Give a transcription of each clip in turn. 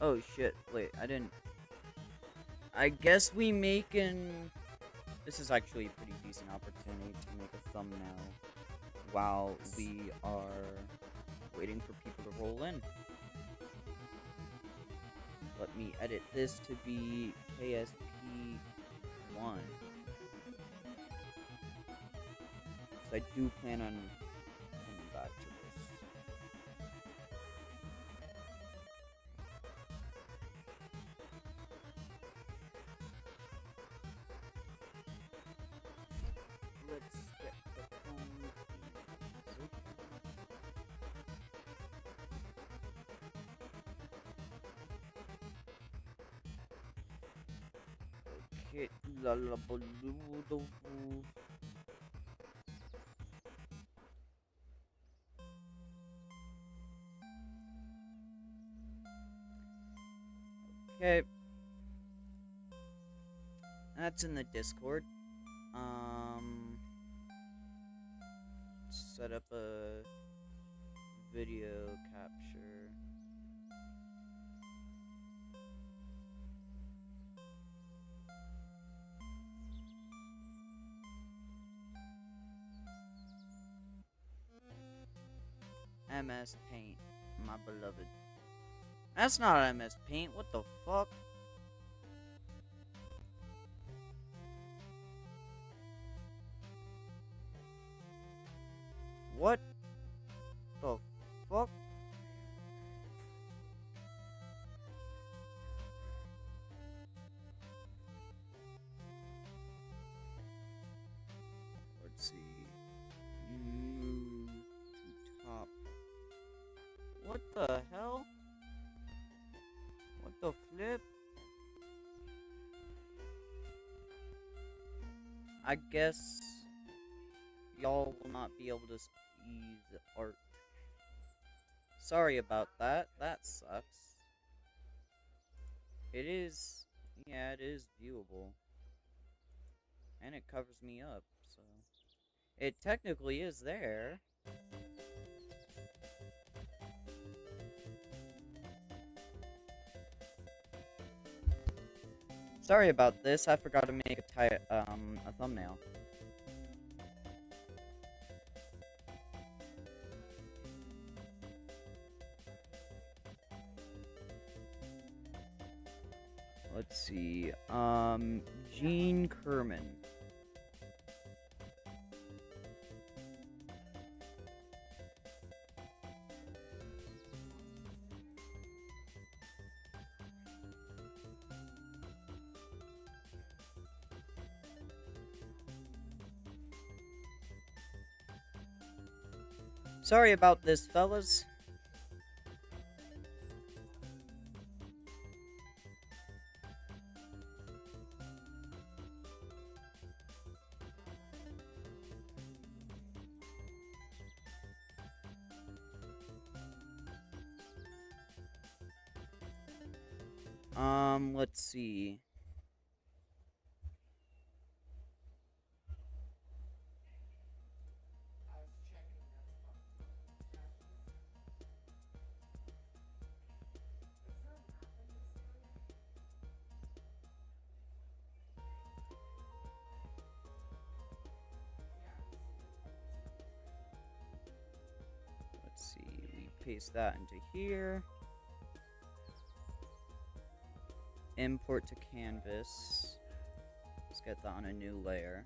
Oh shit, wait, I didn't... I guess we making... This is actually a pretty decent opportunity to make a thumbnail while we are waiting for people to roll in. Let me edit this to be KSP1. So I do plan on coming back to this. Let's get the phone keys. Okay, la la baloo. Okay. That's in the Discord. Set up a video capture. MS Paint, my beloved. That's not MS Paint, what the fuck? What the fuck? Let's see. Move to top. What the hell? What the flip? I guess y'all will not be able to see the art. Sorry about that. That sucks. It is, yeah, it is viewable. And it covers me up, so. It technically is there. Sorry about this, I forgot to make a thumbnail. Let's see, Gene Kerman. Sorry about this, fellas. Let's see. Let's see, we paste that into here. Import to canvas. Let's get that on a new layer.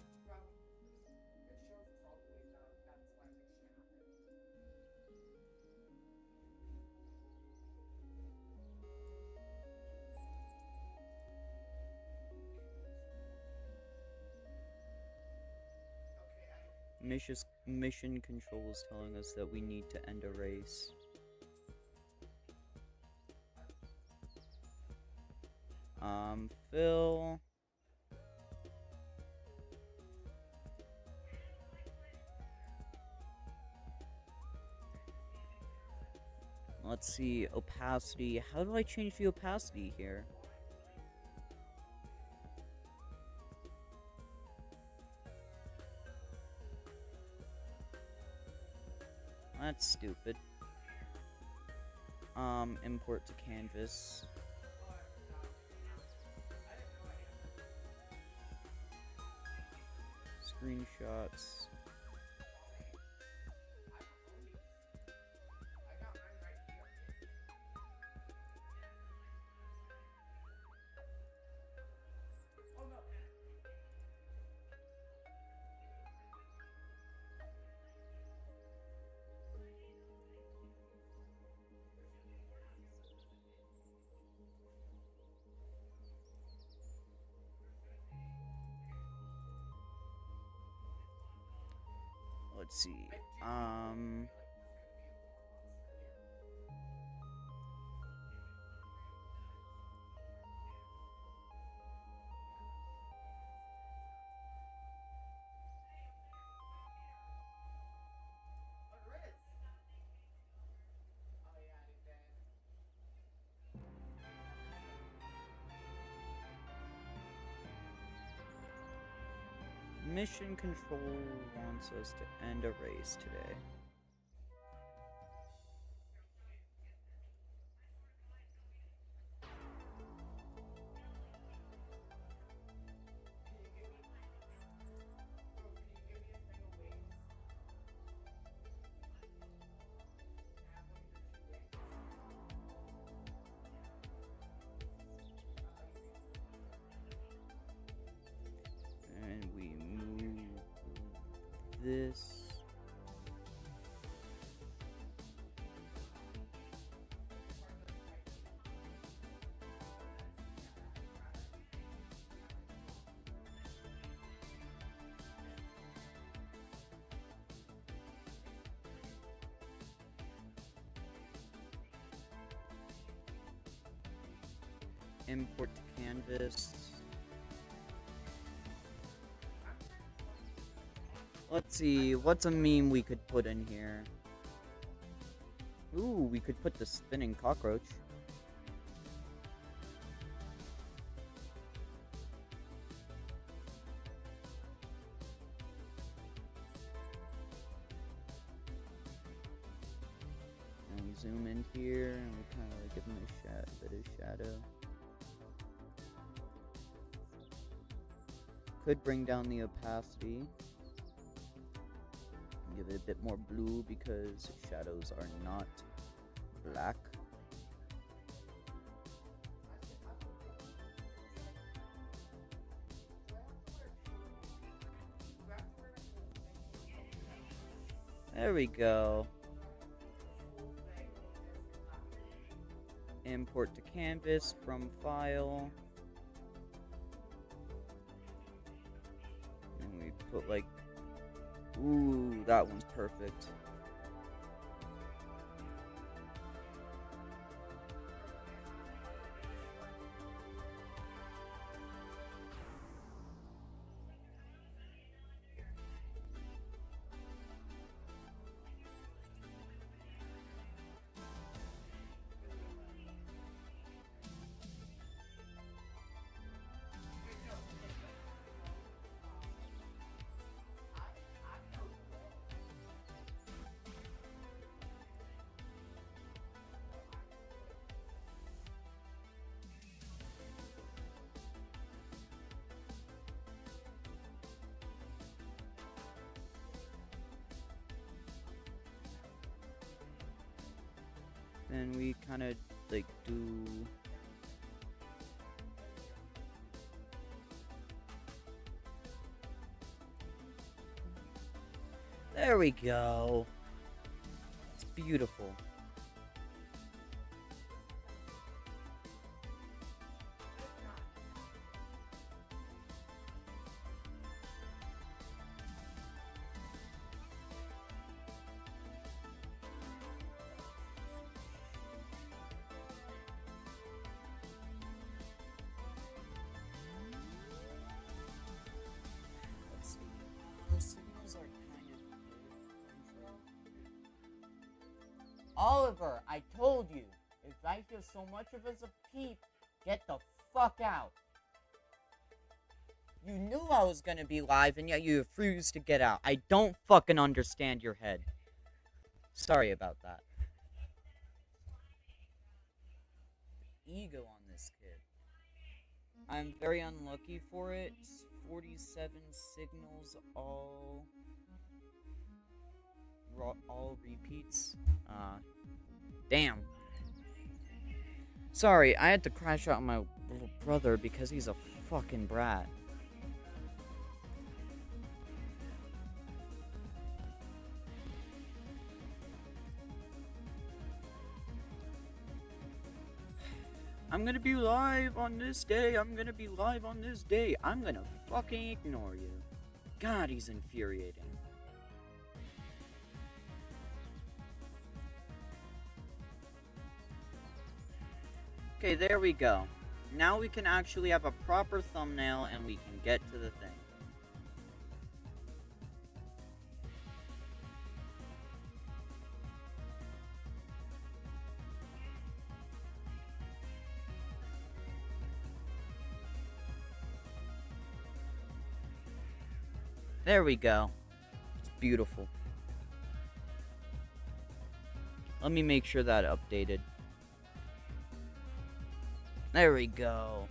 Mission control is telling us that we need to end a race. Fill. Let's see, opacity. How do I change the opacity here? That's stupid. import to canvas. Screenshots. Let's see. Mission Control wants us to end a race today. And we move this. Import to canvas. Let's see, what's a meme we could put in here? Ooh, we could put the spinning cockroach. And we zoom in here, and we kind of give him a bit of shadow. Could bring down the opacity. Give it a bit more blue because shadows are not black. There we go. Import to canvas from file. And we put like, ooh, that one's perfect. Then we kind of like do there we go. It's beautiful. Oliver, I told you, if I feel so much of as a peep, get the fuck out. You knew I was gonna be live and yet you refused to get out. I don't fucking understand your head. Sorry about that. ego on this kid. I'm very unlucky for it. 47 signals, all repeats. Damn. Sorry, I had to crash out my little brother because he's a fucking brat. I'm gonna be live on this day. I'm gonna be live on this day. I'm gonna fucking ignore you. God, he's infuriating. Okay, there we go. Now we can actually have a proper thumbnail and we can get to the thing. There we go. It's beautiful. Let me make sure that updated. There we go.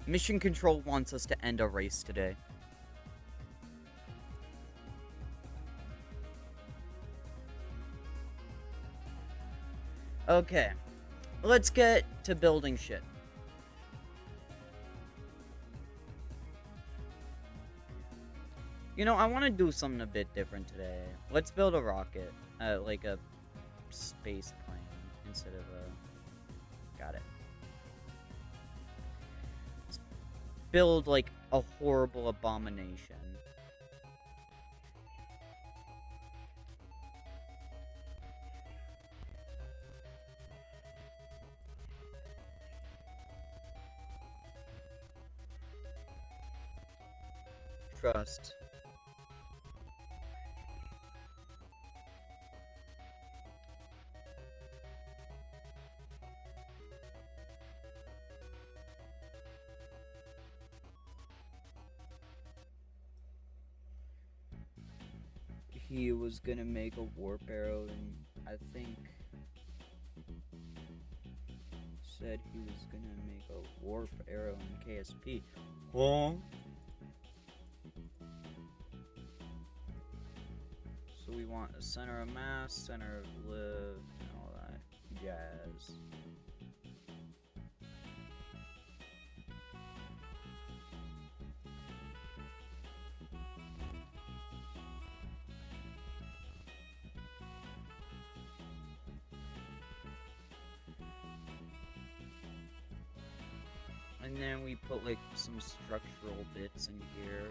Mission Control wants us to end a race today. Okay. Let's get to building shit. You know, I want to do something a bit different today. Let's build a rocket. Like a space plane instead of a... Got it. Let's build, like, a horrible abomination. Trust. He was gonna make a warp arrow, and I think said he was gonna make a warp arrow in KSP. Huh? So we want a center of mass, center of live, and all that jazz. And then we put like some structural bits in here.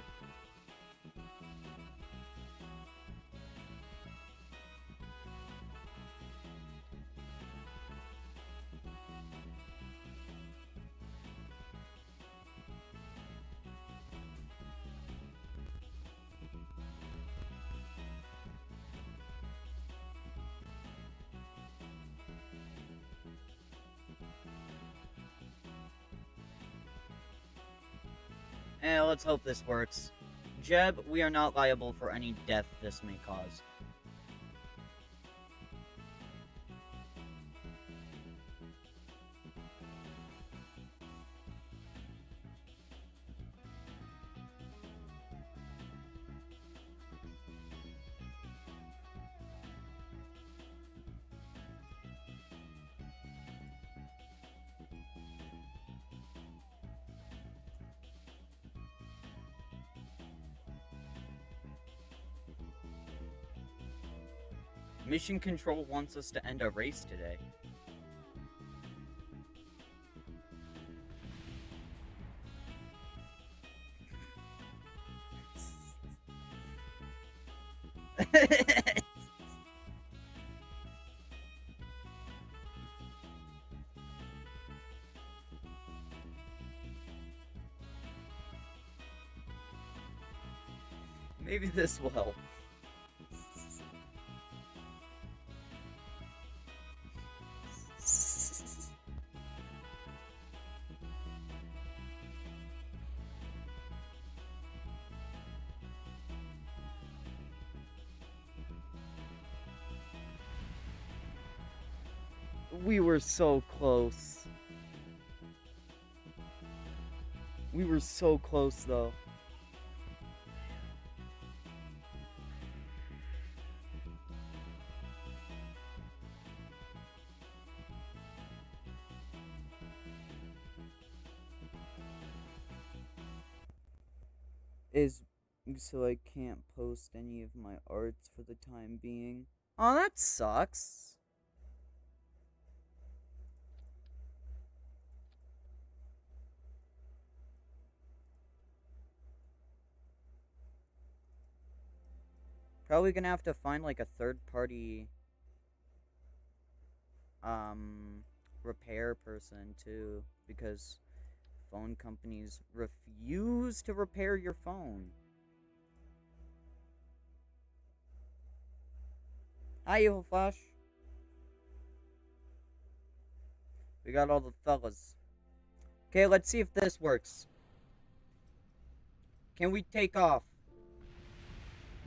Let's hope this works. Jeb, we are not liable for any death this may cause. Mission Control wants us to end a race today. Maybe this will help. We were so close. We were so close, though. So I can't post any of my arts for the time being. Oh, that sucks. Probably gonna have to find like a third party repair person too, because phone companies refuse to repair your phone. Hi, Evil Flash. We got all the fellas. Okay, let's see if this works. Can we take off?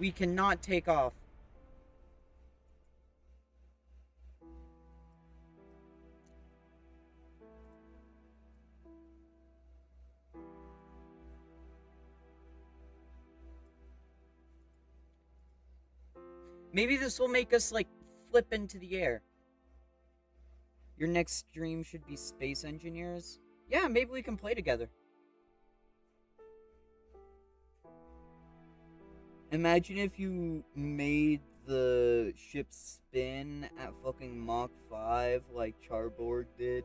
We cannot take off. Maybe this will make us, like, flip into the air. Your next stream should be Space Engineers. Yeah, maybe we can play together. Imagine if you made the ship spin at fucking Mach 5 like Charborg did.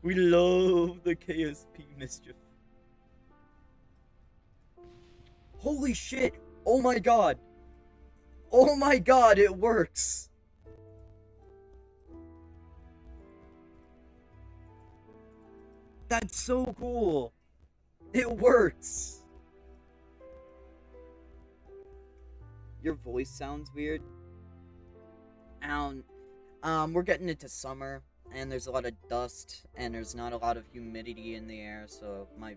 We love the KSP mischief. Holy shit! Oh my god! Oh my god, it works! That's so cool! It works! Your voice sounds weird. We're getting into summer, and there's a lot of dust, and there's not a lot of humidity in the air, so my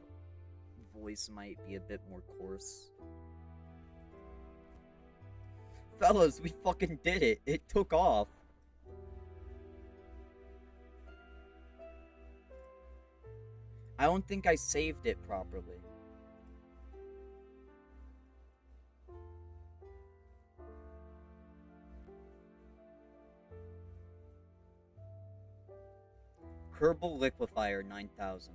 voice might be a bit more coarse. Fellas, we fucking did it. It took off. I don't think I saved it properly. Kerbal Liquefier 9000.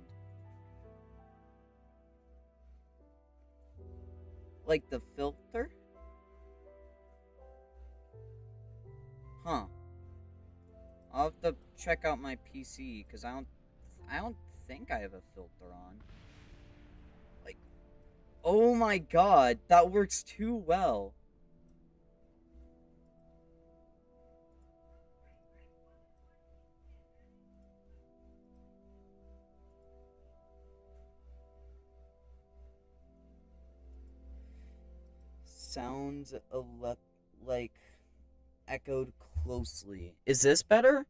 Like the filter? Huh. I'll have to check out my PC, because I don't think I have a filter on. Like, oh my god, that works too well. Sounds like echoed closely. Is this better?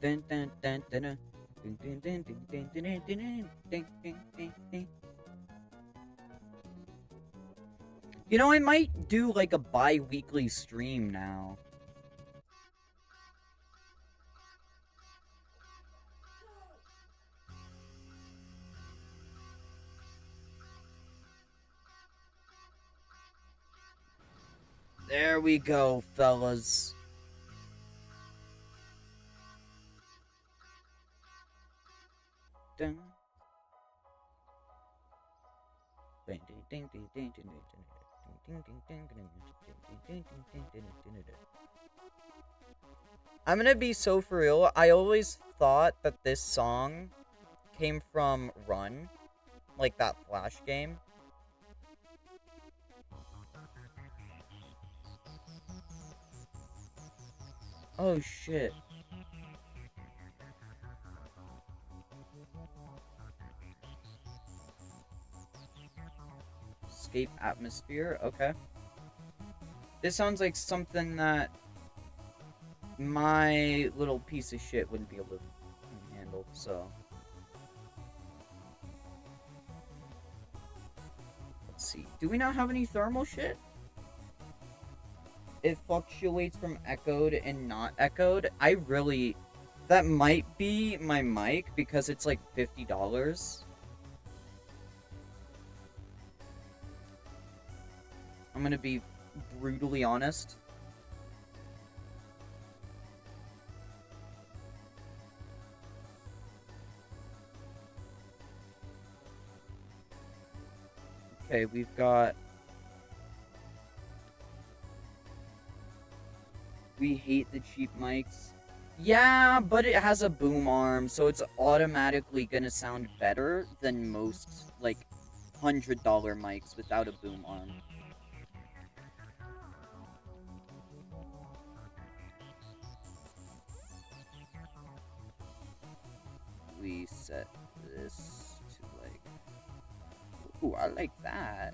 Dun, dun, dun, dun, dun. Dun, dun, dun, dun, dun, dun, dun, dun, dun, dun, dun, dun. You know, I might do like a bi-weekly stream now. There we go, fellas. Dun. I'm gonna be so for real. I always thought that this song came from Run, like that Flash game. Oh shit. Escape atmosphere, okay. This sounds like something that my little piece of shit wouldn't be able to handle, so. Let's see. Do we not have any thermal shit? It fluctuates from echoed and not echoed. That might be my mic because it's like $50. I'm gonna be brutally honest. Okay, we've got... We hate the cheap mics. Yeah, but it has a boom arm, so it's automatically gonna sound better than most, like, $100 mics without a boom arm. We set this to, like... Ooh, I like that.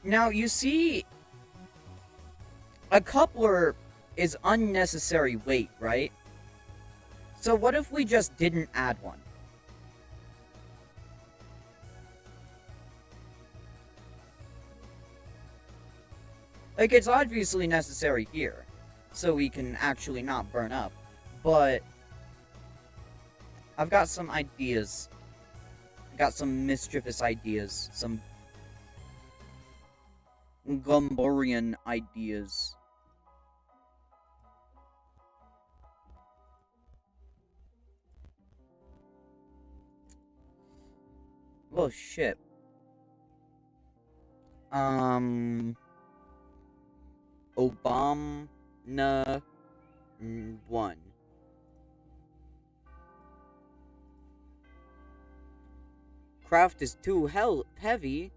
Now, you see, a coupler is unnecessary weight, right? So what if we just didn't add one? Like, it's obviously necessary here, so we can actually not burn up, but I've got some ideas. I got some mischievous ideas, some Gumborian ideas. Well, shit. Obama 1. Craft is too heavy.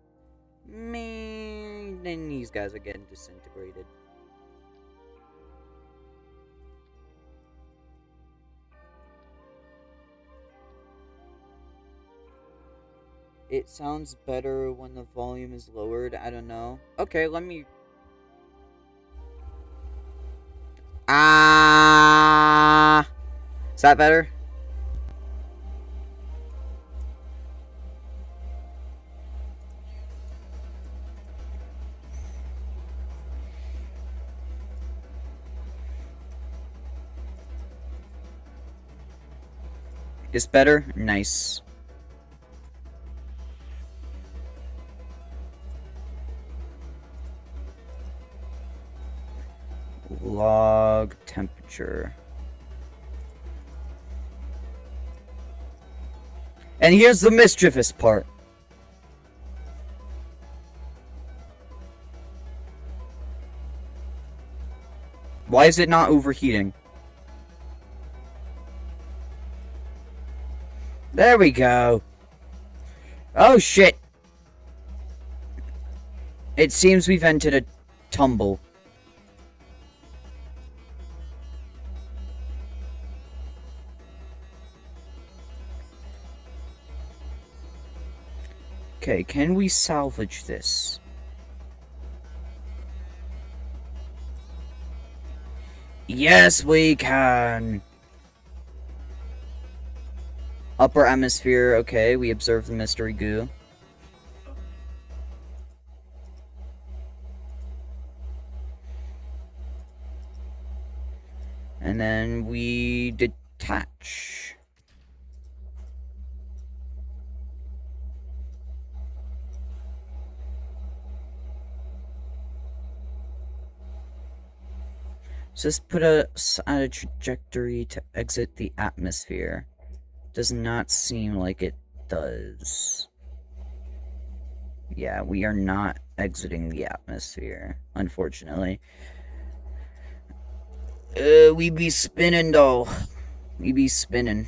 Man, then these guys are getting disintegrated. It sounds better when the volume is lowered. I don't know. Okay, let me... Is that better? Is better? Nice. Log temperature. And here's the mischievous part. Why is it not overheating? There we go. Oh shit. It seems we've entered a tumble. Okay, can we salvage this? Yes, we can! Upper atmosphere, okay, we observe the mystery goo. And then we detach. So let's put us at a trajectory to exit the atmosphere. Does not seem like it does. Yeah, we are not exiting the atmosphere, unfortunately. We be spinning though. We be spinning.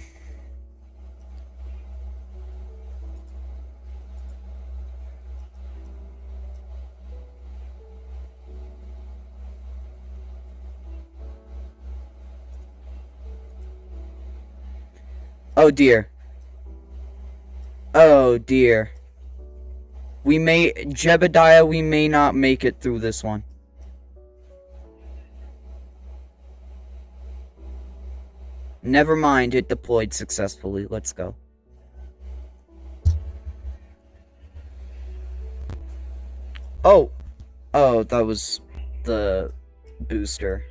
Oh dear. Oh Oh dear. Jebediah, we may not make it through this one. Never mind, it deployed successfully. Let's go. Oh! Oh, that was the booster.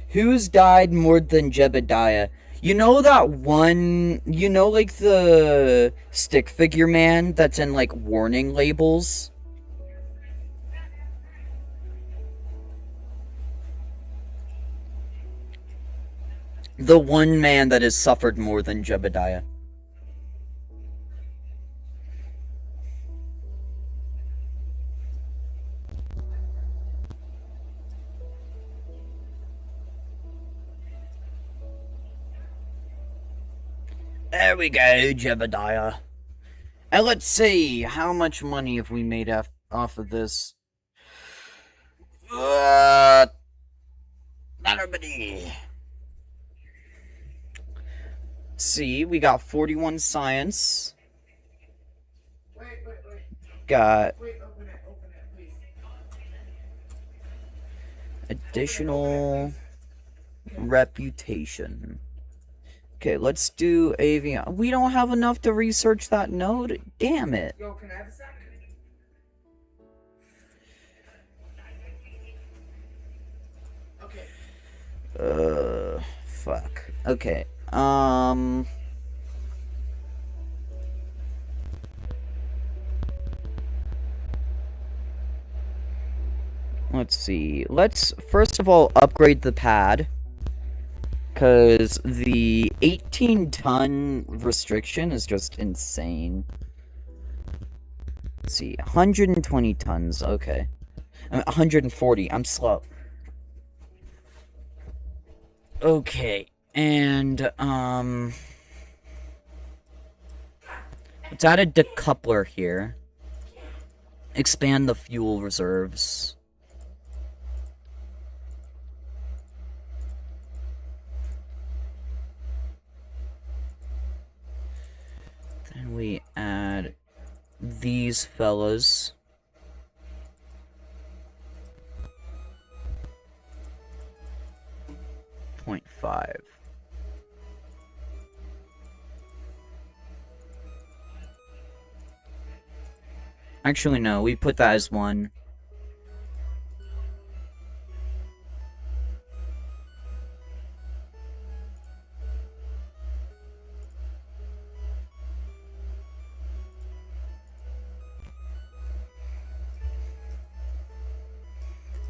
Who's died more than Jebediah? You know that one... You know, like, the stick figure man that's in, like, warning labels? The one man that has suffered more than Jebediah. There we go, Jebediah. And let's see, how much money have we made off of this? Not everybody. Let's see, we got 41 science. Wait. Got Wait, open it, please. additional reputation. Okay, let's do avion. We don't have enough to research that node. Damn it. Yo, can I have a sec? Okay. Fuck. Okay. Let's see. Let's first of all upgrade the pad. Because the 18-ton restriction is just insane. Let's see. 120 tons. Okay. 140. I'm slow. Okay. And, let's add a decoupler here. Expand the fuel reserves. Then we add these fellas. .5. Actually, no, we put that as 1.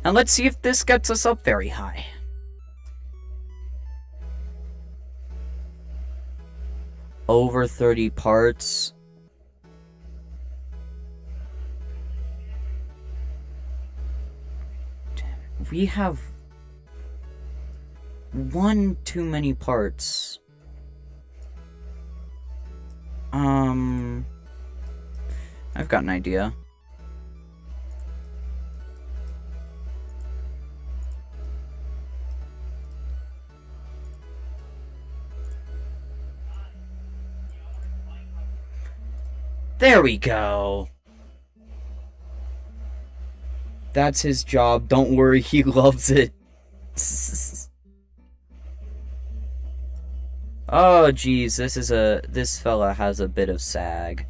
And let's see if this gets us up very high. Over 30 parts. We have one too many parts. I've got an idea. There we go. That's his job. Don't worry, he loves it. Oh, geez, this fella has a bit of sag.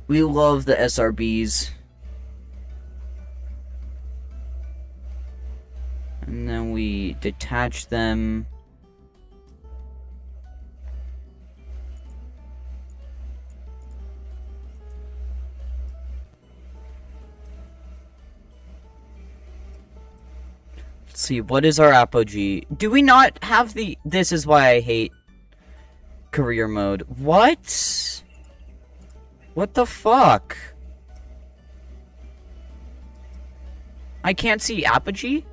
We love the SRBs. And then we detach them. Let's see, what is our apogee? Do we not have the... This is why I hate career mode. What? What the fuck? I can't see apogee?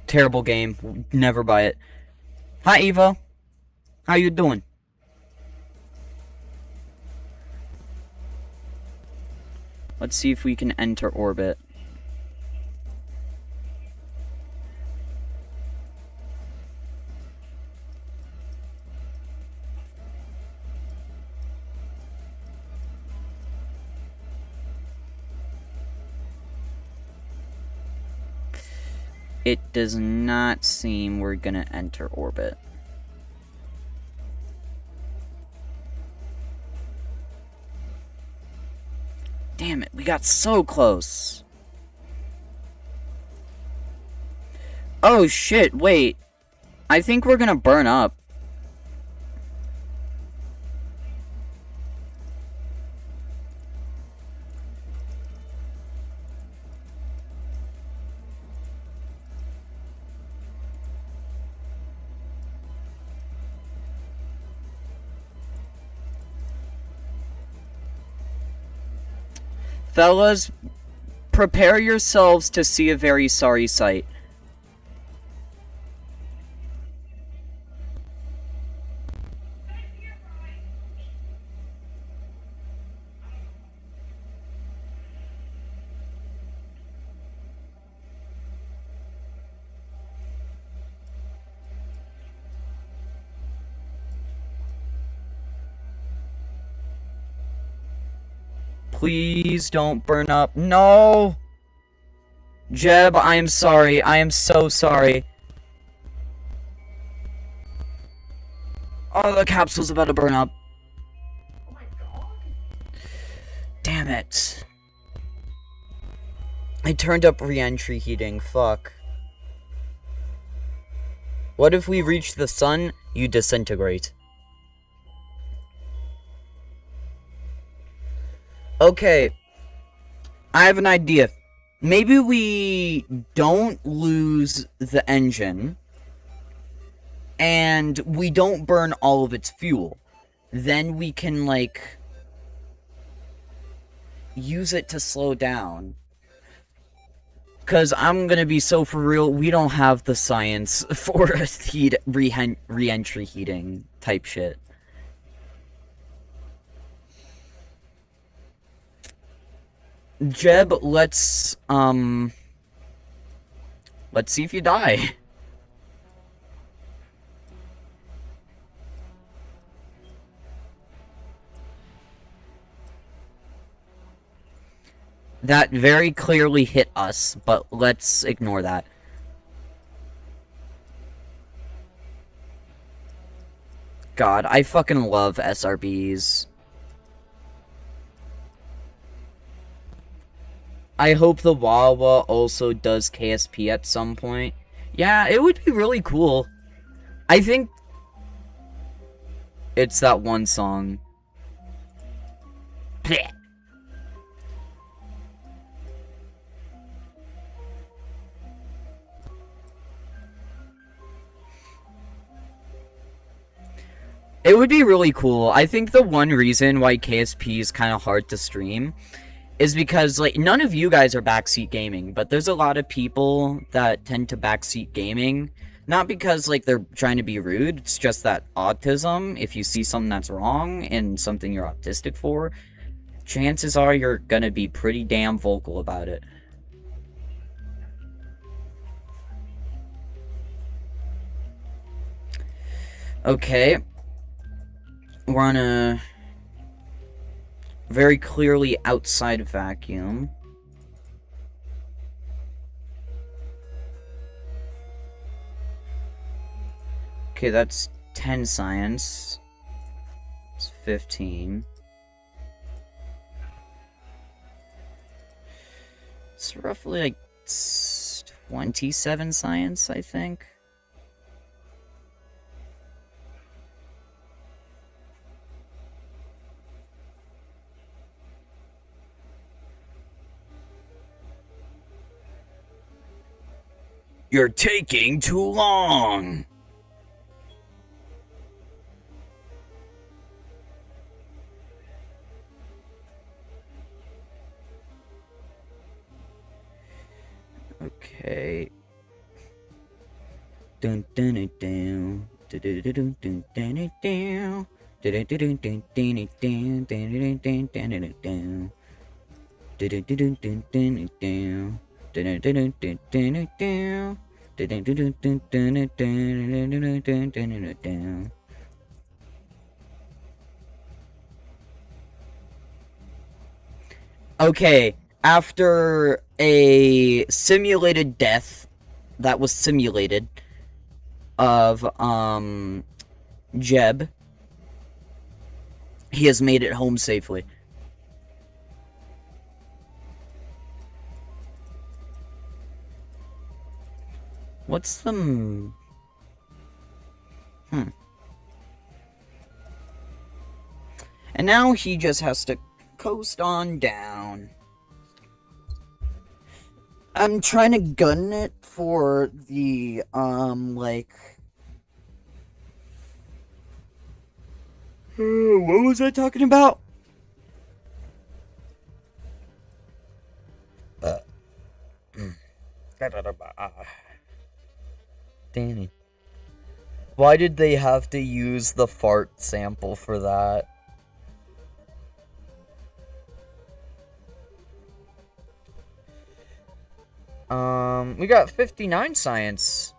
Terrible game. Never buy it. Hi, Eva. How you doing? Let's see if we can enter orbit. It does not seem we're gonna enter orbit. Damn it, we got so close. Oh shit, wait. I think we're gonna burn up. Fellas, prepare yourselves to see a very sorry sight. Please don't burn up. No! Jeb, I am sorry. I am so sorry. Oh, the capsule's about to burn up. Oh my god. Damn it. I turned up re-entry heating. Fuck. What if we reach the sun? You disintegrate. Okay. I have an idea. Maybe we don't lose the engine. And we don't burn all of its fuel. Then we can, like, use it to slow down. Because I'm gonna be so for real, we don't have the science for re-entry heating type shit. Jeb, let's see if you die. That very clearly hit us, but let's ignore that. God, I fucking love SRBs. I hope the Wawa also does KSP at some point. Yeah, it would be really cool. I think it's that one song. Blech. It would be really cool. I think the one reason why KSP is kind of hard to stream is because, like, none of you guys are backseat gaming, but there's a lot of people that tend to backseat gaming. Not because, like, they're trying to be rude, it's just that autism, if you see something that's wrong and something you're autistic for, chances are you're gonna be pretty damn vocal about it. Okay. We're on a very clearly outside vacuum. Okay, that's 10 science. It's 15. It's roughly like 27 science, I think. You're taking too long! Okay. Dun dun dun dun. Dun dun dun dun dun dun dun. Dun dun dun dun dun dun dun dun dun dun dun dun. Dun dun dun dun dun dun. Dun dun dun dun dun dun. Dun dun dun dun dun dun dun dun. Okay, after a simulated death that was simulated of Jeb, he has made it home safely. What's the And now he just has to coast on down. I'm trying to gun it for the like what was I talking about? Danny. Why did they have to use the fart sample for that? We got 59 science.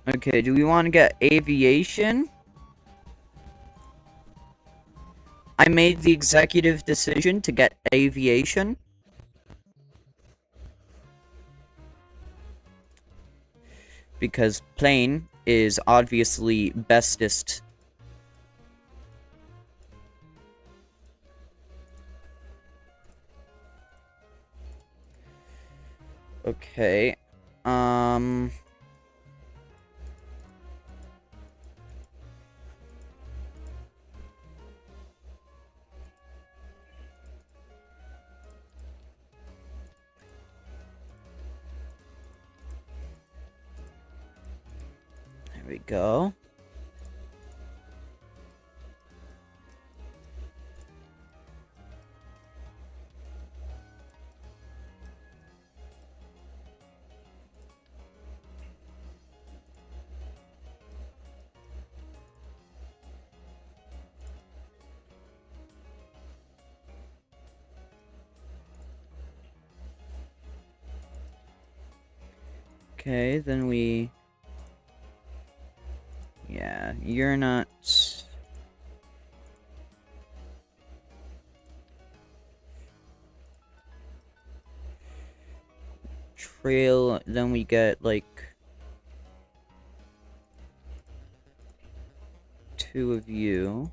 Okay, do we want to get aviation? I made the executive decision to get aviation. Because plane is obviously bestest. Okay. There we go. Okay, then we... Yeah, you're not... Trail, then we get, like... 2 of you.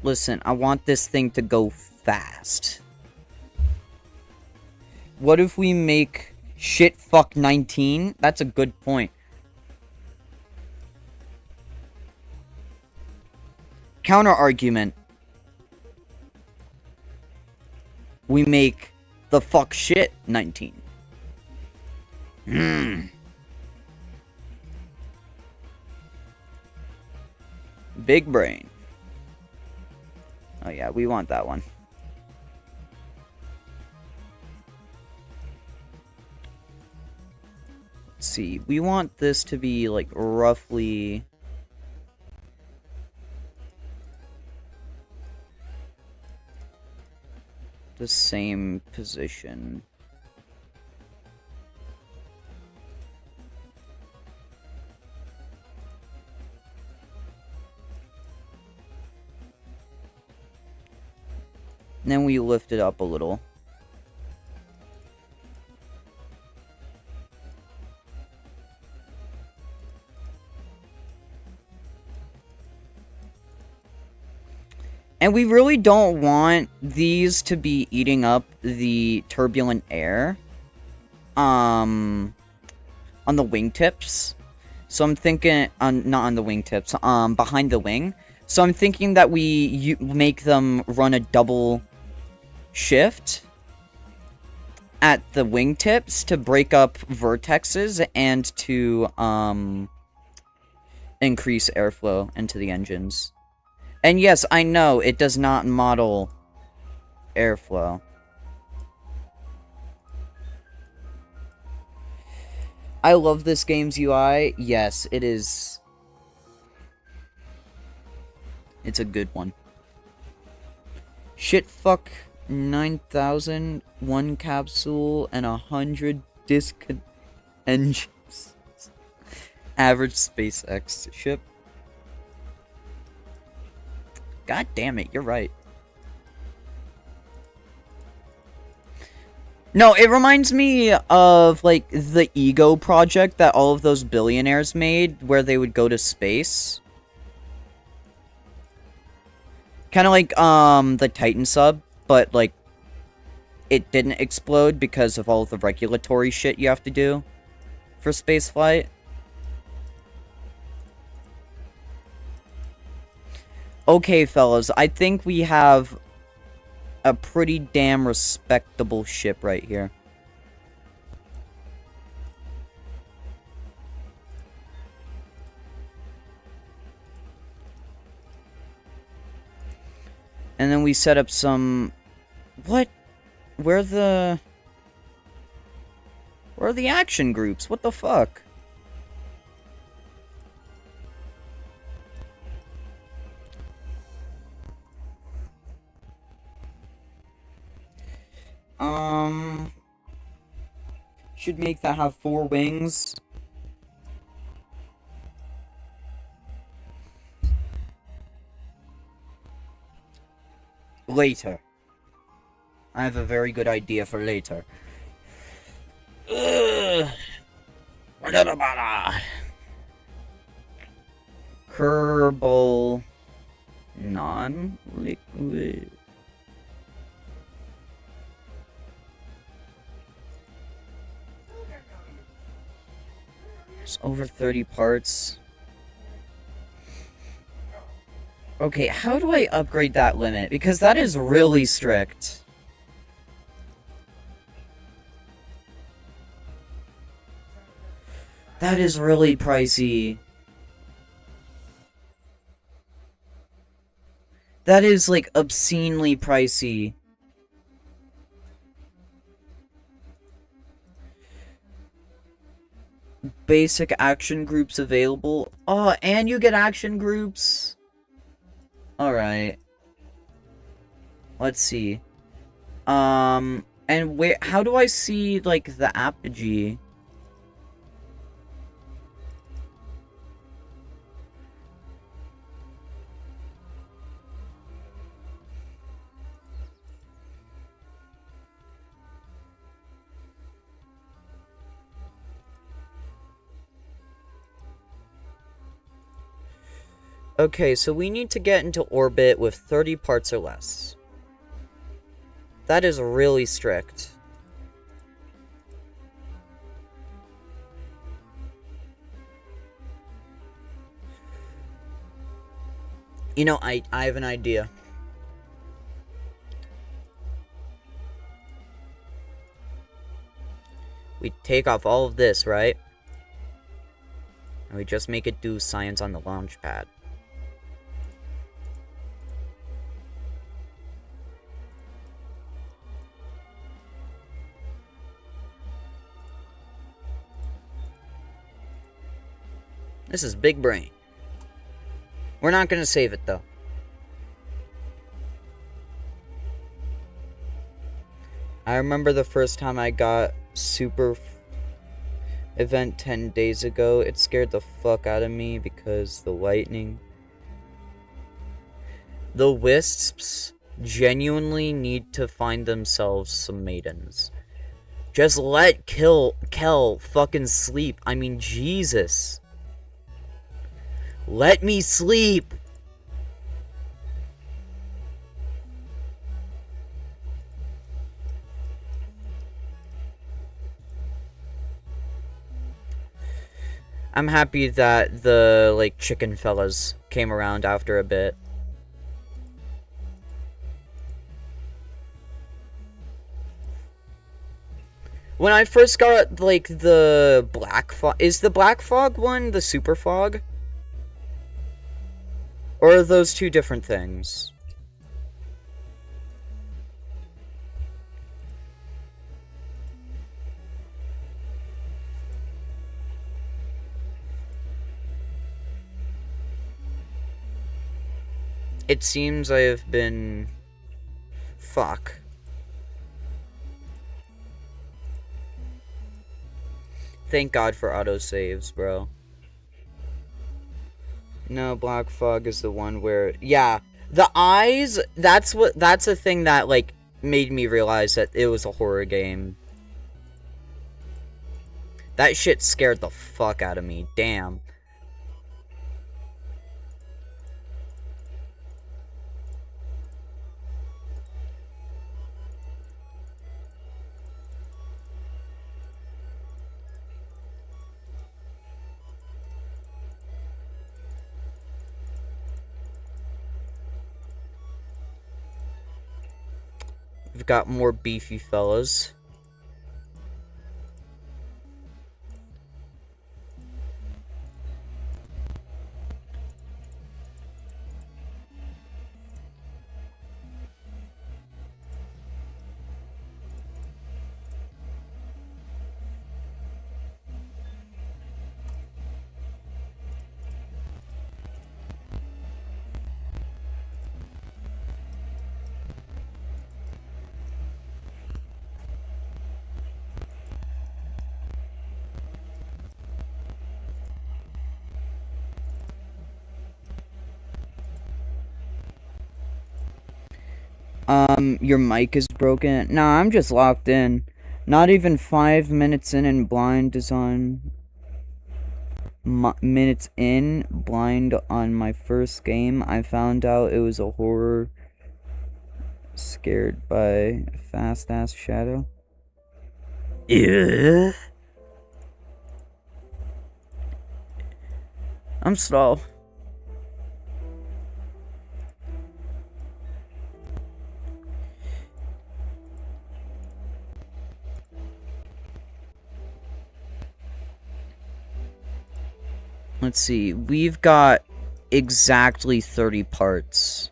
Listen, I want this thing to go fast. What if we make shit fuck 19? That's a good point. Counter argument. We make the fuck shit 19. Big brain. Oh yeah, we want that one. Let's see, we want this to be like roughly... the same position. And then we lift it up a little. And we really don't want these to be eating up the turbulent air. On the wingtips. So I'm thinking, not on the wingtips, behind the wing. So I'm thinking that we make them run a double shift at the wingtips to break up vertexes and to increase airflow into the engines. And yes, I know it does not model airflow. I love this game's UI. Yes, it is. It's a good one. Shit fuck 9,000, 1 capsule, and 100 disc engines. Average SpaceX ship. God damn it, you're right. No, it reminds me of, like, the Ego project that all of those billionaires made, where they would go to space. Kind of like, the Titan sub, but, like, it didn't explode because of all of the regulatory shit you have to do for spaceflight. Okay, fellas, I think we have a pretty damn respectable ship right here. And then we set up some... What? Where are the action groups? What the fuck? Should make that have 4 wings. Later. I have a very good idea for later. Kerbal non-liquid. There's over 30 parts. Okay, how do I upgrade that limit? Because that is really strict. That is really pricey. That is, like, obscenely pricey. Basic action groups available. Oh, and you get action groups. Alright. Let's see. And where, how do I see, like, the apogee? Okay, so we need to get into orbit with 30 parts or less. That is really strict. You know, I have an idea. We take off all of this, right? And we just make it do science on the launch pad. This is big brain. We're not gonna save it, though. I remember the first time I got Super Event 10 days ago. It scared the fuck out of me because the lightning. The wisps genuinely need to find themselves some maidens. Just let Kel fucking sleep. I mean, Jesus. Let me sleep! I'm happy that the, like, chicken fellas came around after a bit. When I first got, like, the black fog... Is the black fog one the super fog? Or are those two different things? It seems I have been... Fuck. Thank God for autosaves, bro. No, Black Fog is the one where... Yeah, the eyes, that's a thing that, like, made me realize that it was a horror game. That shit scared the fuck out of me, damn. We've got more beefy fellas. Your mic is broken. Nah, I'm just locked in. Not even 5 minutes in and blind is on... minutes in, blind on my first game. I found out it was a horror. Scared by a fast-ass shadow. Yeah. I'm slow. Let's see, we've got exactly 30 parts.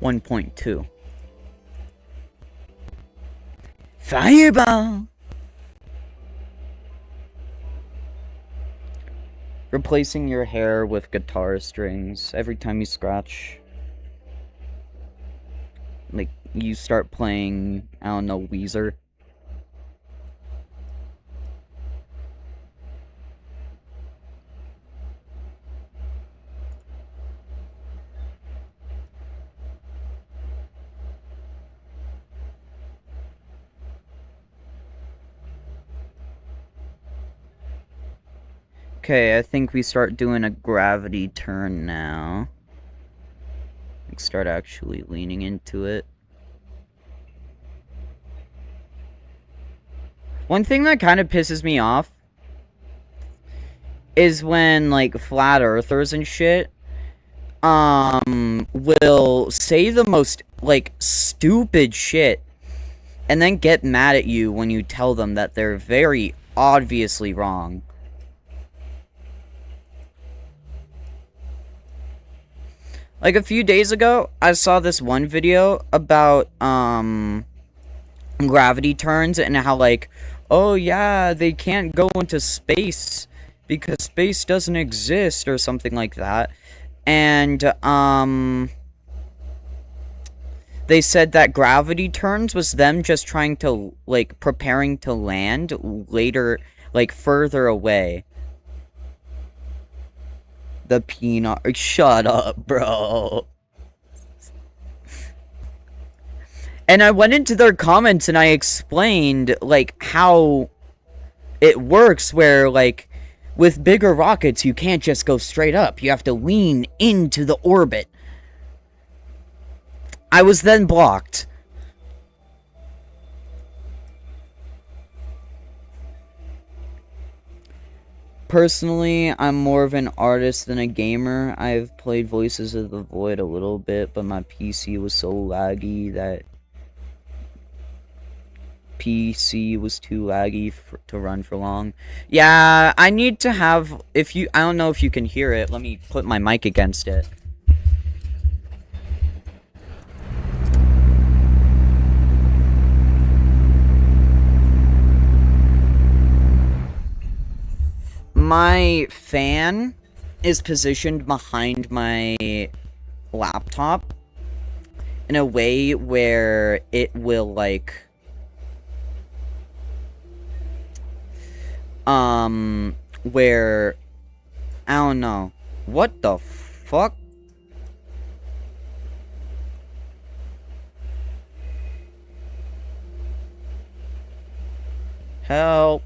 .2. Fireball! Replacing your hair with guitar strings every time you scratch. Like, you start playing, I don't know, Weezer. Okay, I think we start doing a gravity turn now. Like, start actually leaning into it. One thing that kind of pisses me off is when, like, flat earthers and shit, will say the most, like, stupid shit, and then get mad at you when you tell them that they're very obviously wrong. Like, a few days ago, I saw this one video about, gravity turns and how, like, oh yeah, they can't go into space because space doesn't exist or something like that. And, they said that gravity turns was them just trying to, like, preparing to land later, like, further away. The peanut. Shut up, bro. And I went into their comments and I explained, like, how it works where, like, with bigger rockets, you can't just go straight up. You have to lean into the orbit. I was then blocked. Personally, I'm more of an artist than a gamer. I've played Voices of the Void a little bit, but my PC was so laggy that PC was too laggy to run for long. Yeah, I need to have, I don't know if you can hear it. Let me put my mic against it. My fan is positioned behind my laptop in a way where it will, like, where, I don't know. What the fuck? Help.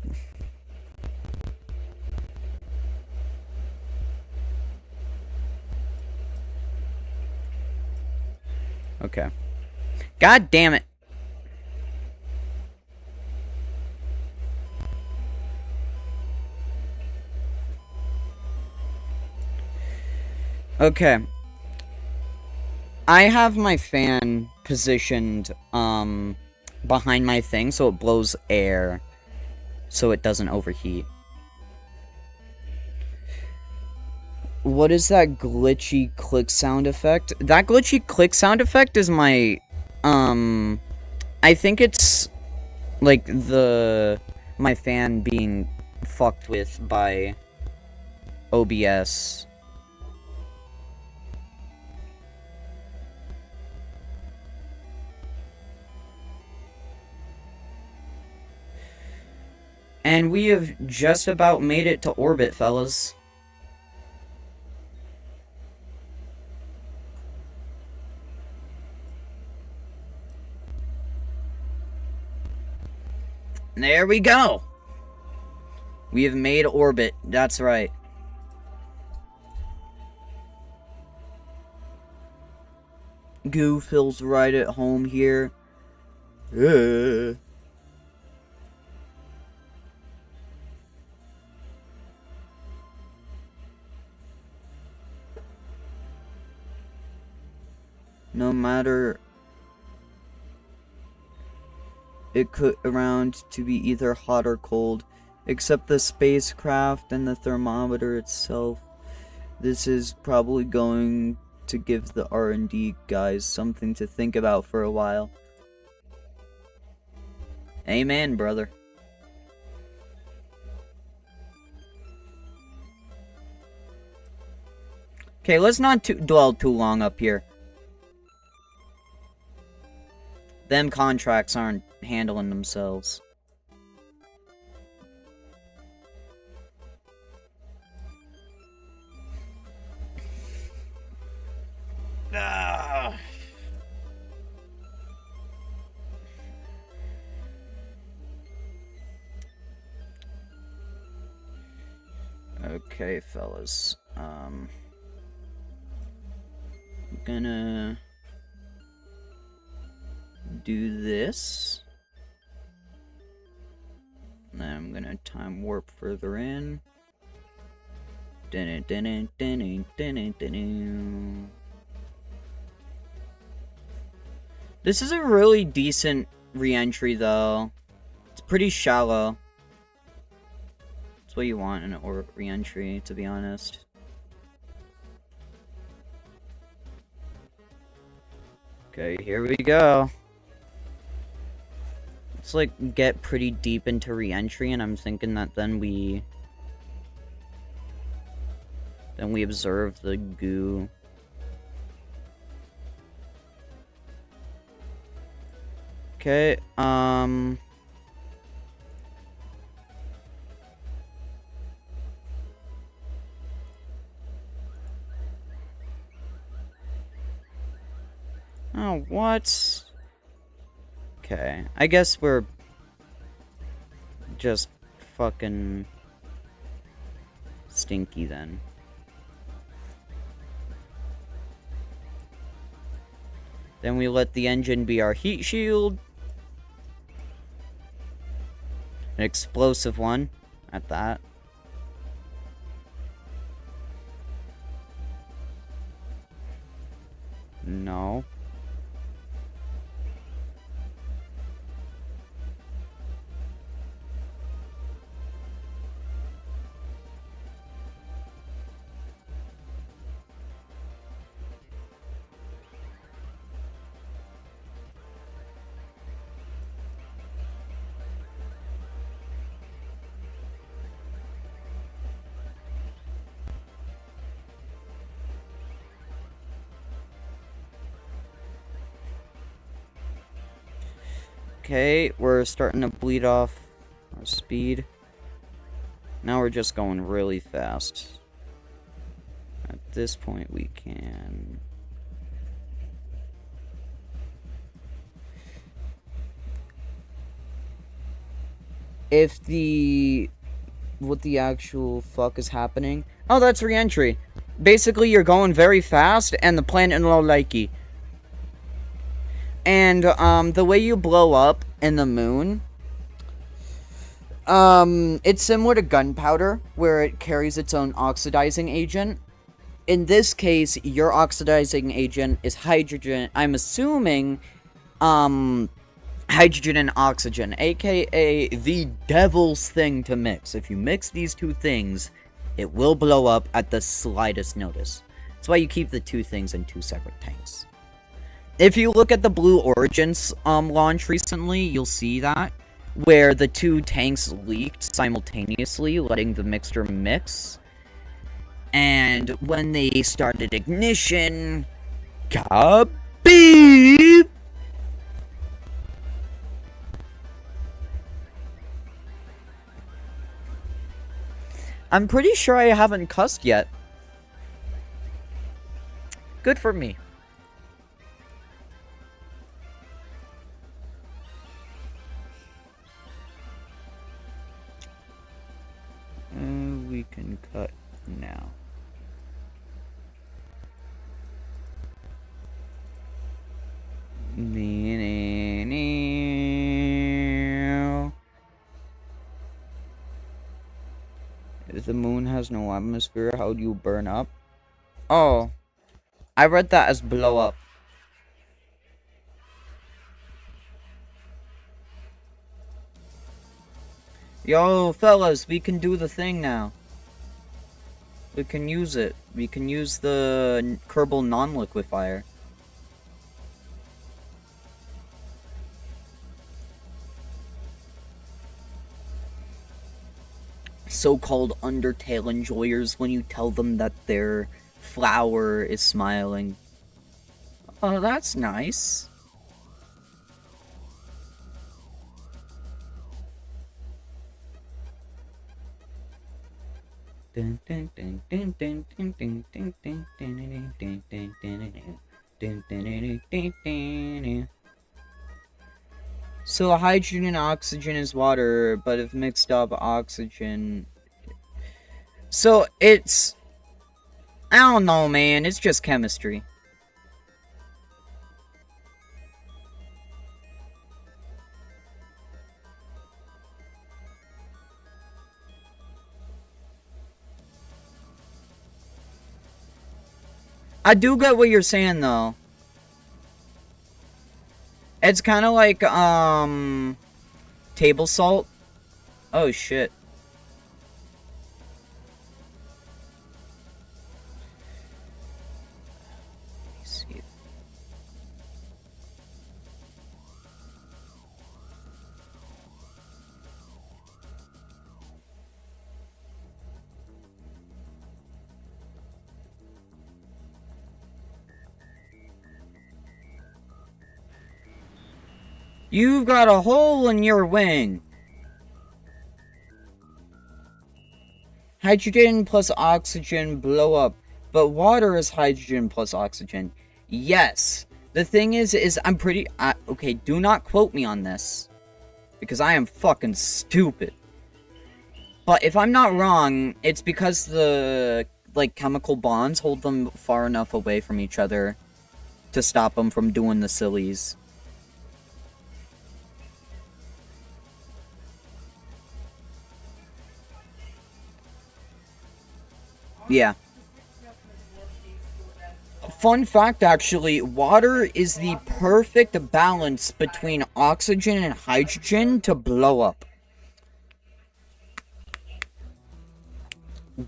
Okay. God damn it. Okay. I have my fan positioned, behind my thing so it blows air so it doesn't overheat. What is that glitchy click sound effect? That glitchy click sound effect is my, I think it's, like, my fan being fucked with by OBS. And we have just about made it to orbit, fellas. There we go! We have made orbit, that's right. Goo feels right at home here. No matter, it could around to be either hot or cold, except the spacecraft and the thermometer itself. This is probably going to give the R&D guys something to think about for a while. Amen, brother. Okay, let's not dwell too long up here. Them contracts aren't handling themselves. Okay, fellas. I'm gonna do this. Then I'm gonna time warp further in. This is a really decent re-entry, though. It's pretty shallow. That's what you want in an re-entry, to be honest. Okay, here we go. Let's, like, get pretty deep into re-entry, and I'm thinking that then we observe the goo. Okay, oh, what? Okay, I guess we're just fucking stinky then. Then we let the engine be our heat shield. An explosive one at that. No. Okay, we're starting to bleed off our speed. Now we're just going really fast. At this point, we can... If the... What the actual fuck is happening? Oh, that's re-entry. Basically, you're going very fast, and the planet low likey. And, the way you blow up in the moon... it's similar to gunpowder, where it carries its own oxidizing agent. In this case, your oxidizing agent is hydrogen. I'm assuming, hydrogen and oxygen, aka the devil's thing to mix. If you mix these two things, it will blow up at the slightest notice. That's why you keep the two things in two separate tanks. If you look at the Blue Origins launch recently, you'll see that, where the two tanks leaked simultaneously, letting the mixture mix. And when they started ignition, beep! I'm pretty sure I haven't cussed yet. Good for me. We can cut now. If the moon has no atmosphere, how do you burn up? Oh, I read that as blow up. Yo, fellas, we can do the thing now. We can use it. We can use the Kerbal non-liquefier. So-called Undertale enjoyers when you tell them that their flower is smiling. Oh, that's nice. So hydrogen and oxygen is water, but if mixed up, oxygen... So it's... I don't know, man. It's just chemistry. I do get what you're saying, though. It's kind of like, table salt. Oh, shit. Let me see. You've got a hole in your wing. Hydrogen plus oxygen blow up, but water is hydrogen plus oxygen. Yes. The thing is I'm pretty... okay, do not quote me on this, because I am fucking stupid. But if I'm not wrong, it's because the, like, chemical bonds hold them far enough away from each other to stop them from doing the sillies. Yeah. fun fact, actually, water is the perfect balance between oxygen and hydrogen to blow up.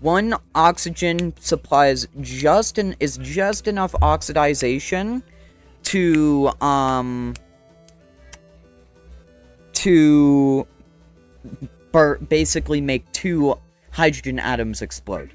One oxygen supplies is just enough oxidization to basically make two hydrogen atoms explode.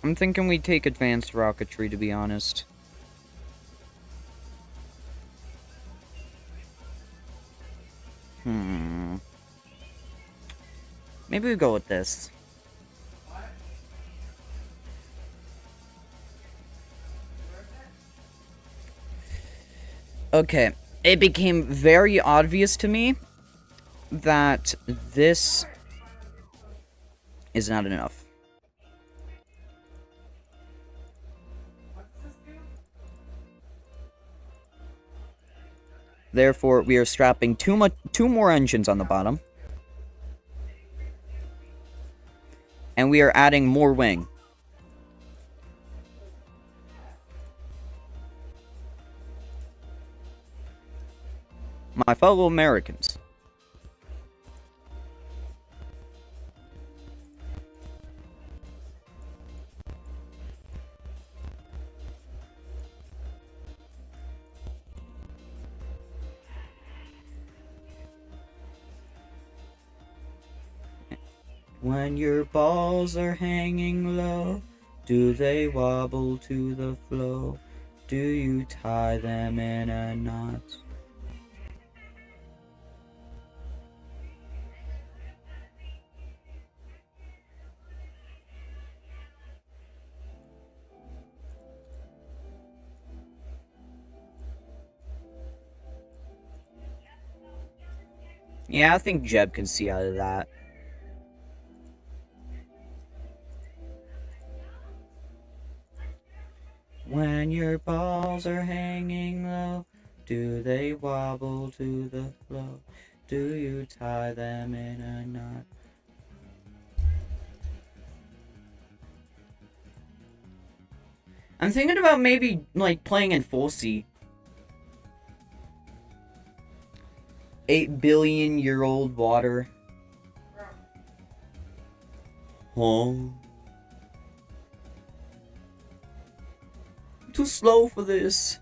I'm thinking we take advanced rocketry, to be honest. Maybe we go with this. Okay, it became very obvious to me that this is not enough. Therefore, we are strapping two more engines on the bottom. And we are adding more wing. My fellow Americans. When your balls are hanging low, do they wobble to the flow? Do you tie them in a knot? Yeah, I think Jeb can see out of that. When your balls are hanging low, do they wobble to the flow? Do you tie them in a knot? I'm thinking about maybe, like, playing in full C. 8 billion-year-old water. Huh? Too slow for this.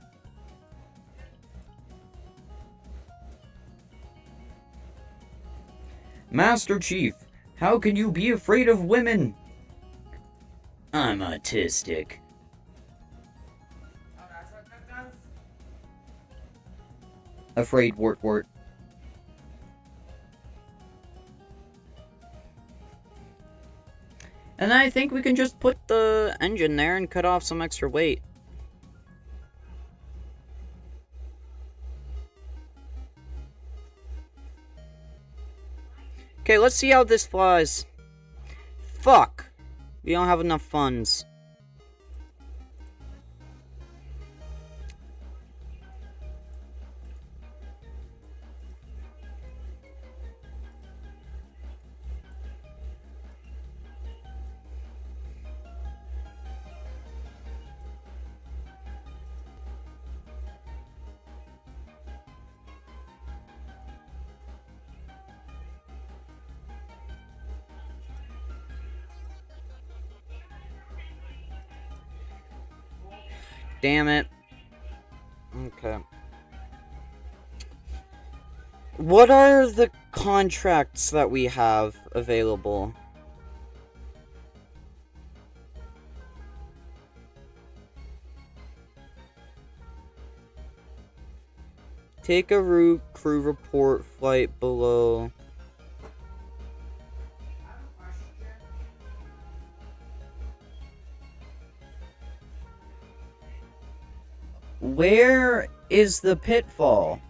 Master Chief, how can you be afraid of women? I'm autistic. Afraid, wart. And I think we can just put the engine there and cut off some extra weight. Okay, let's see how this flies. Fuck! We don't have enough funds. Damn it. Okay. What are the contracts that we have available? Take a route, crew report, flight below. Where is the pitfall?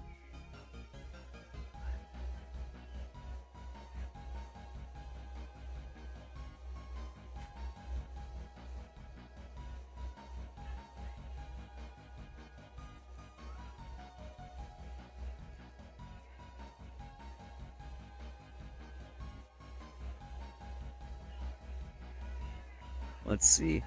Let's see.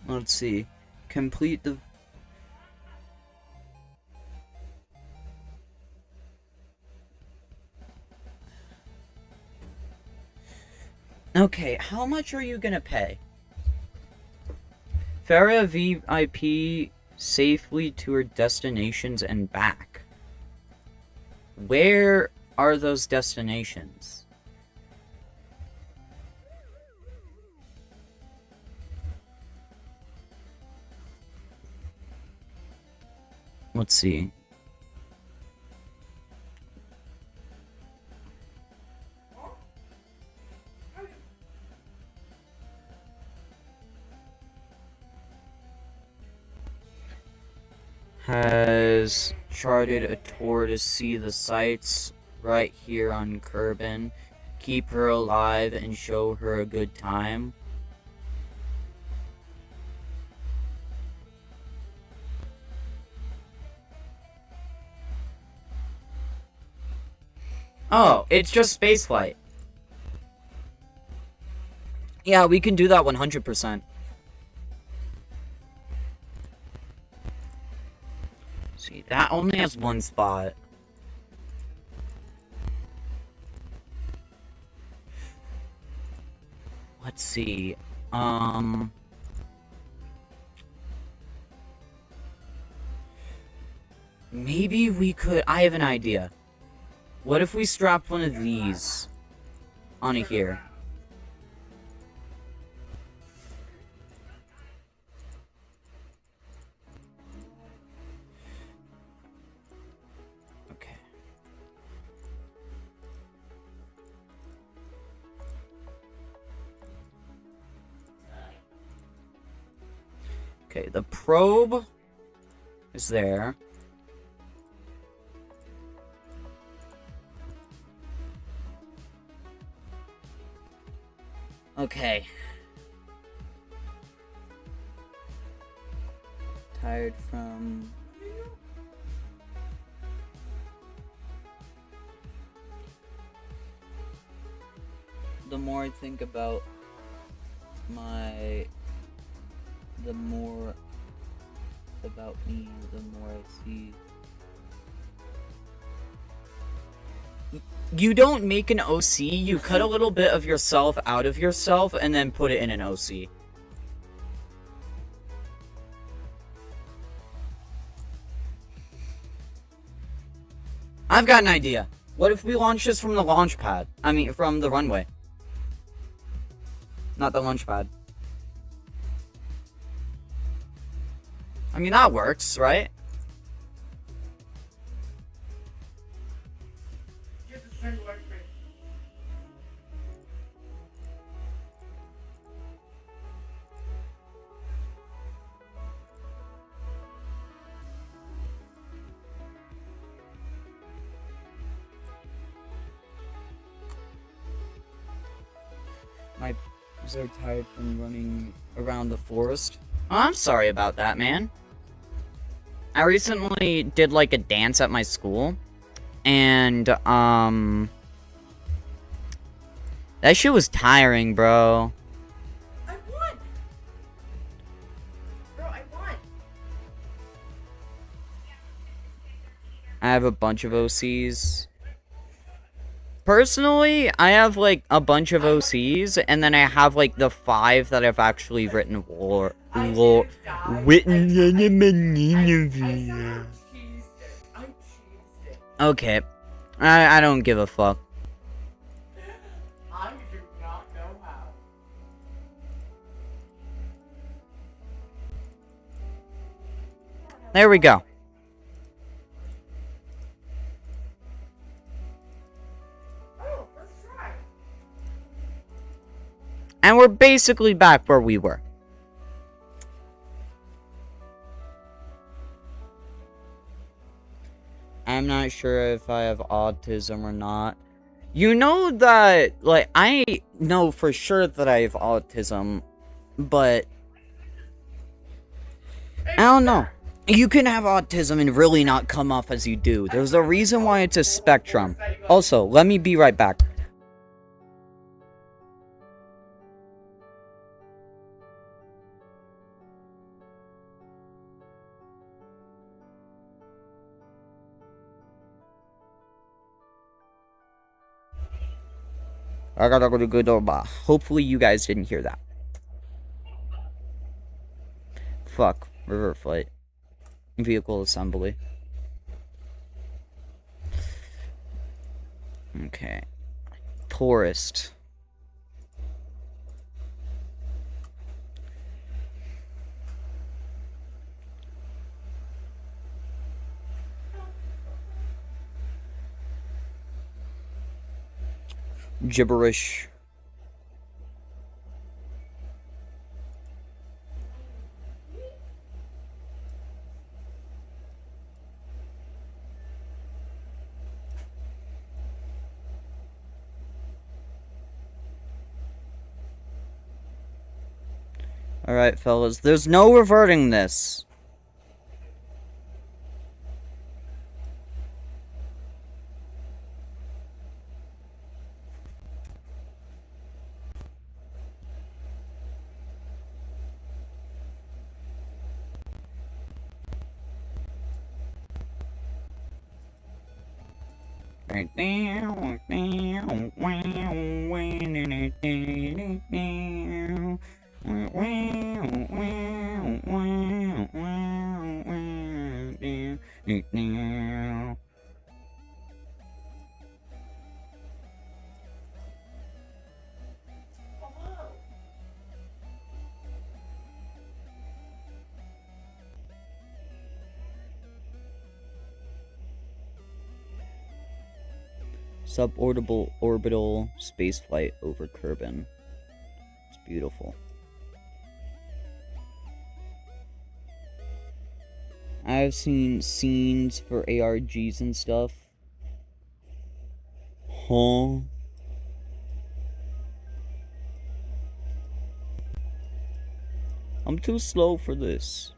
Let's see. Complete the... Okay, how much are you gonna pay? Farah VIP safely to her destinations and back. Where are those destinations? Let's see. Has charted a tour to see the sights right here on Kerbin. Keep her alive and show her a good time. Oh, it's just spaceflight. Yeah, we can do that 100%. See, that only has one spot. Let's see. Maybe we could... I have an idea. What if we strapped one of these onto here? Okay. Okay, the probe is there. Okay. Tired from... The more I think about the more about me, the more I see. You don't make an OC, you cut a little bit of yourself out of yourself and then put it in an OC. I've got an idea. What if we launch this from the launch pad? I mean, from the runway. Not the launch pad. I mean, that works, right? My eyes are tired from running around the forest. Oh, I'm sorry about that, man. I recently did, like, a dance at my school. And, that shit was tiring, bro. I won! Bro, I won! I have a bunch of OCs. Personally, I have, like, a bunch of OCs, and then I have, like, the 5 that I've actually written Okay. I don't give a fuck. I do not know how. There we go. Oh, let's try. And we're basically back where we were. I'm not sure if I have autism or not. You know that, like, I know for sure that I have autism, but I don't know. You can have autism and really not come off as you do. There's a reason why it's a spectrum. Also, let me be right back. I gotta go to Godoba. Hopefully you guys didn't hear that. Fuck. River flight. Vehicle assembly. Okay. Tourist. Gibberish. Alright, fellas. There's no reverting this. Suborbital spaceflight over Kerbin. It's beautiful. I've seen scenes for ARGs and stuff. Huh? I'm too slow for this.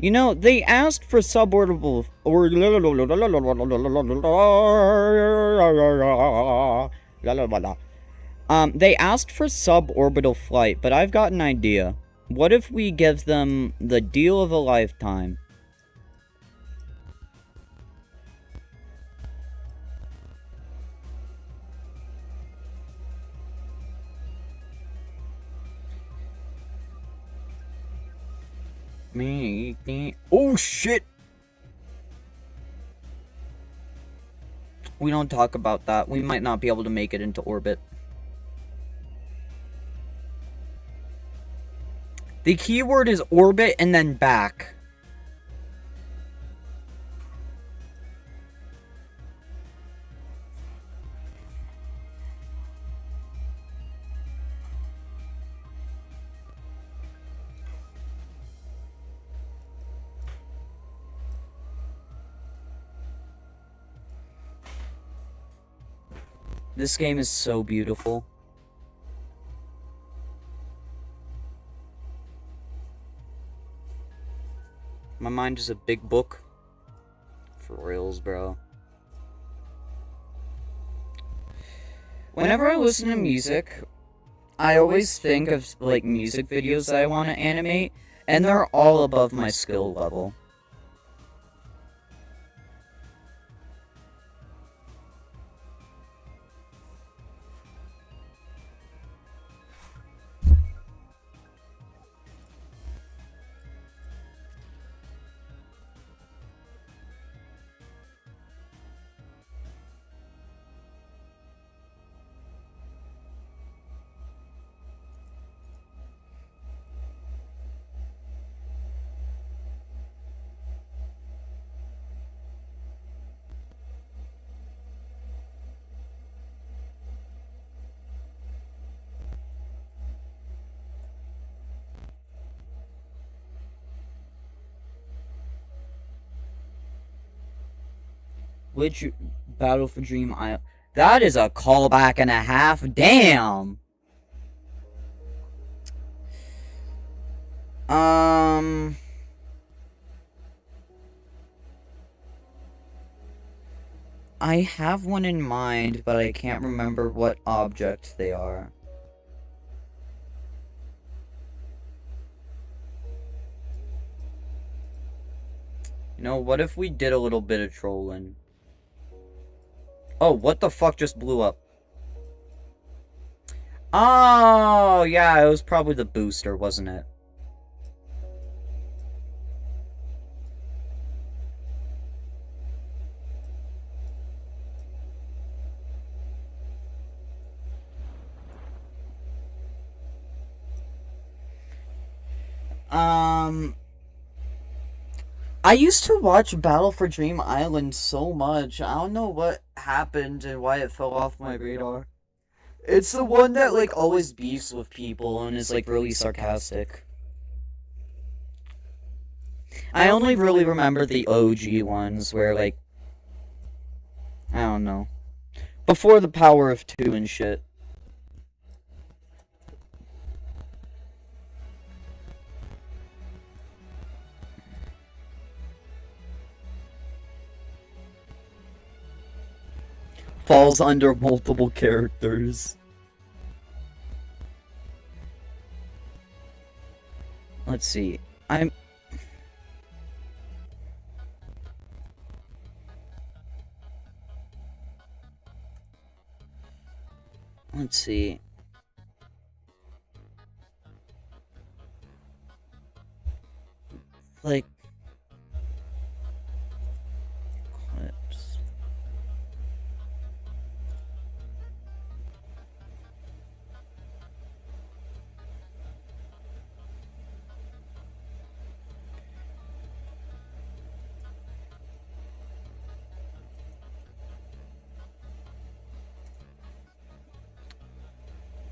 You know, they asked for suborbital or they asked for suborbital flight, but I've got an idea. What if we give them the deal of a lifetime? Oh shit! We don't talk about that. We might not be able to make it into orbit. The keyword is orbit and then back. This game is so beautiful. My mind is a big book. For reals, bro. Whenever I listen to music, I always think of, like, music videos that I want to animate, and they're all above my skill level. Which Battle for Dream Island? That is a callback and a half. Damn. I have one in mind, but I can't remember what object they are. You know, what if we did a little bit of trolling? Oh, what the fuck just blew up? Oh, yeah, it was probably the booster, wasn't it? I used to watch Battle for Dream Island so much. I don't know what happened and why it fell off my radar. It's the one that, like, always beefs with people and is, like, really sarcastic. I only really remember the OG ones where, like, I don't know. Before the power of 2 and shit. Falls under multiple characters. Let's see. Let's see. Like, clips.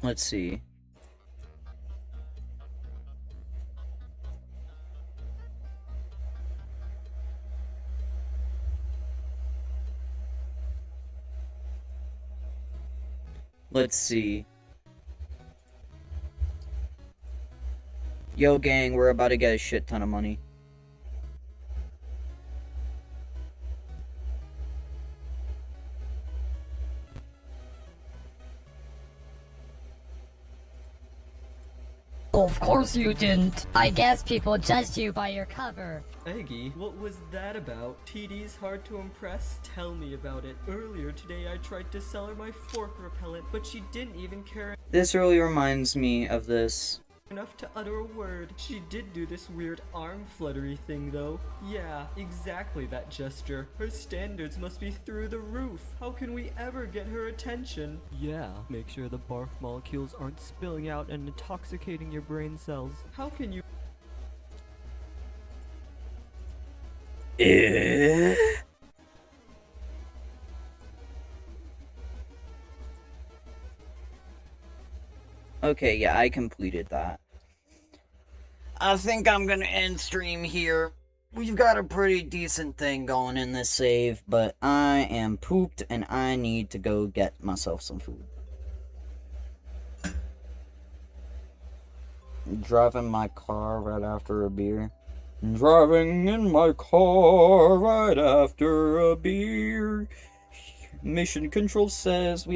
Let's see. Let's see. Yo, gang, we're about to get a shit ton of money. Of course you didn't. I guess people judged you by your cover. Eggy, what was that about? TD's hard to impress? Tell me about it. Earlier today I tried to sell her my fork repellent, but she didn't even care This really reminds me of this. enough to utter a word. She did do this weird arm fluttery thing though. Yeah, exactly that gesture. Her standards must be through the roof. How can we ever get her attention? Yeah, make sure the barf molecules aren't spilling out and intoxicating your brain cells. How can you— Okay, yeah, I completed that. I think I'm gonna end stream here. We've got a pretty decent thing going in this save, but I am pooped and I need to go get myself some food. Driving my car right after a beer. Driving in my car right after a beer. Mission Control says we have